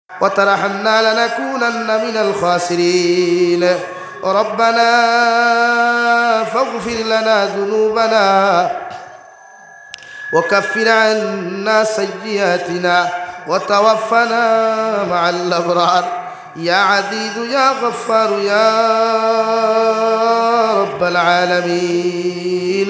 وترحمنا لنكونن من الخاسرين ربنا فاغفر لنا ذنوبنا وكفر عنا سيئاتنا وتوفنا مع الأبرار يا عزيز يا غفار يا رب العالمين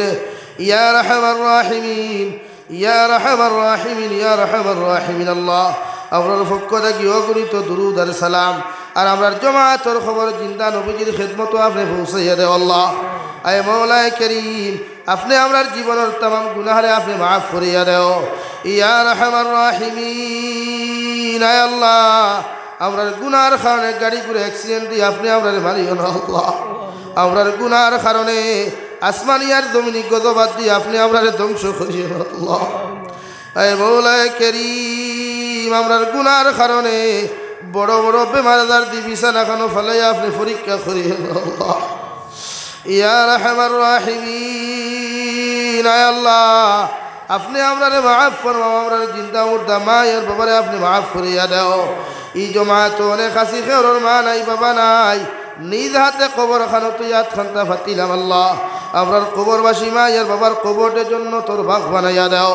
يا أرحم الراحمين يا أرحم الراحمين يا أرحم الراحمين الله আমরার পক্ষ থেকে অগণিত দুরূদ আর সালাম আর আমরার জামাতের খবর জিন্দা নবীজির খিদমত আপনি পৌঁছাইয়া দেও আল্লাহ। আয় মওলায়ে করিম, আপনি আমরার জীবনের तमाम গুনাহরে আপনি মাফ করিয়া দেও ইয়া আরহামার রাহিমিন। আয় আল্লাহ, আমরার গুনাহর কারণে গাড়ি করে অ্যাক্সিডেন্ট দিয়ে আপনি আমরার মারিও না আল্লাহ। আমরার গুনাহর কারণে আসমানিয়ার জমিনি গজবাদ দিয়ে আপনি আমরার ধ্বংস করিও না আল্লাহ। আয় মওলায়ে করিম, আমরার গুনাহর কারণে বড় বড় বেমার আজার দিয়ে বিছানা খানো ফেলাইয়া আপনি পরীক্ষা করিও না আল্লাহ। ইয়া আরহামার রাহিমিন। আয় আল্লাহ, আপনি আমরারে মাফ ফরমাও, আমরার জিন্দা মুর্দা মায়ের বাবারে আপনি মাফ করিয়া দাও। এই জমাত অনেক হাসি খেওর মা নাই বাবা নাই, নিজ হাতে কবর খানো তুই ইয়াদ খান্তা ফাতিলাম আল্লাহ। আমরার কবরবাসী মায়ের বাবার কবরের জন্য তোর ভাগ বানাইয়া দাও।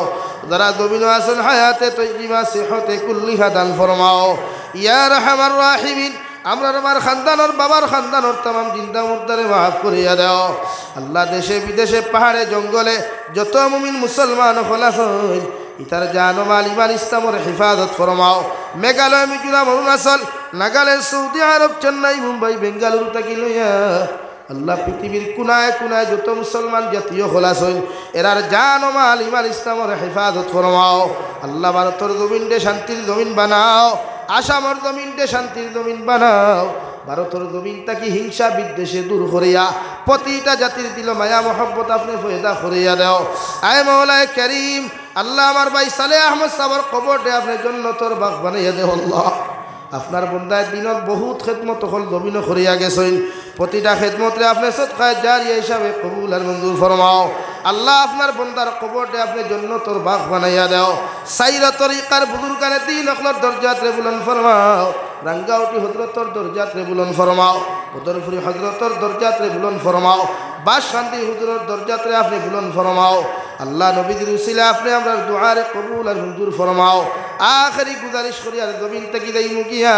যারা দবিনো আছেন হায়াতে তৈজিমা সেহতে কুল্লিহা দান ফরমাও ইয়া আরহামার রাহিমিন। আমরার আমার খানদানোর বাবার খানদানোর तमाम জিন্দা মুর্দারে মাফ করিয়া দাও আল্লাহ। দেশে বিদেশে পাহাড়ে জঙ্গলে যত মুমিন মুসলমান হলাছেন ইতার জান মাল ইমান ইসলামের হেফাজত ফরমাও। মেঘালয়, মিজোরাম, অরুণাচল, নাগাল্যান্ড, সৌদি আরব, চেন্নাই, মুম্বাই, বেঙ্গালুরু থাকি লইয়া আল্লাহ পৃথিবীর কোনায় কোনায় যত মুসলমান জাতীয় হলাছেন এরার জান মাল ইমান ইসলামের হেফাজত ফরমাও আল্লাহ। ভারতের জমিনকে শান্তির জমিন বানাও, আসামর জমিনকে শান্তির জমিন বানাও। ভারতের জমিন তাকে হিংসা বিদ্বেষে দূর করিয়া প্রতিটা জাতির দিল মায়া মহব্বত আপনি ফয়দা করিয়া দাও। আয় মওলায়ে করিম, আল্লাহ আমার ভাই সালেহ আহমদ সাবর কবরটা আপনার জন্য তোর বাগ বানাইয়া দেও আল্লাহ। আপনার বন্দায় দিনত বহুত খেদমত হল জমিন করিয়া গেছেন, প্রতিটা খেদমতে আপনি সদকায়ে জারিয়া হিসাবে কবুল আর মঞ্জুর ফরমাও আল্লাহ। আপনার বন্দার কবরটা আপনি জন্য তোর বাগ বানাইয়া দাও। সাইরা তরিকার বুজুর্গানে দিন অখলার দরজাতে বুলন্দ ফরমাও। রাঙ্গাউটি হজরতর দরজাতে বুলন্দ ফরমাও। বদরপুরি হজরতর দরজাতে বুলন্দ ফরমাও। বাসকান্দি হুজুরের দরজাতে আপনি বুলন্দ ফরমাও আল্লাহ। নবীজির উসিলা আপনি আমরা দুআরে কবুল আর মঞ্জুর ফরমাও। আখেরি গুজারিশ করি আর জমিন থেকে যাই মুগিয়া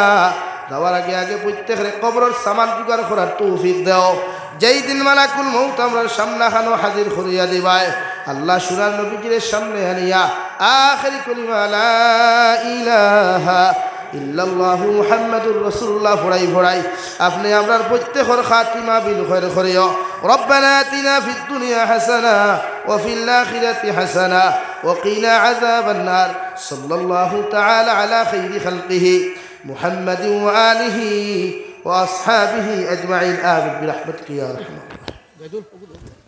যাওয়ার আগে আগে প্রত্যেকের কবরের সামান জোগাড় করার তৌফিক দাও। যেই দিন মালাকুল মউত আমরা সামনাখানো হাজির করিয়া দিবায় আল্লাহ সুরার নবীজির সামনে আনিয়া আখেরি কলিমা লা ইলাহা ইল্লাল্লাহু মুহাম্মাদুর রাসূলুল্লাহ ফড়াই ফড়াই আপনি আমরার প্রত্যেকের খাতিমা বিল খায়র করিও। রব্বানা আতিনা ফিদ দুনিয়া হাসানা ওয়া ফিল আখিরাতি হাসানা ওয়া কিনা আযাবান নার। সাল্লাল্লাহু তাআলা আলা খাইরি খালকিহি মুহাম্মাদিন ওয়া আলিহি ওয়া আসহাবিহি আজমাইন। আমিন বিরহমাতিকা ইয়া আরহামার রাহিমিন।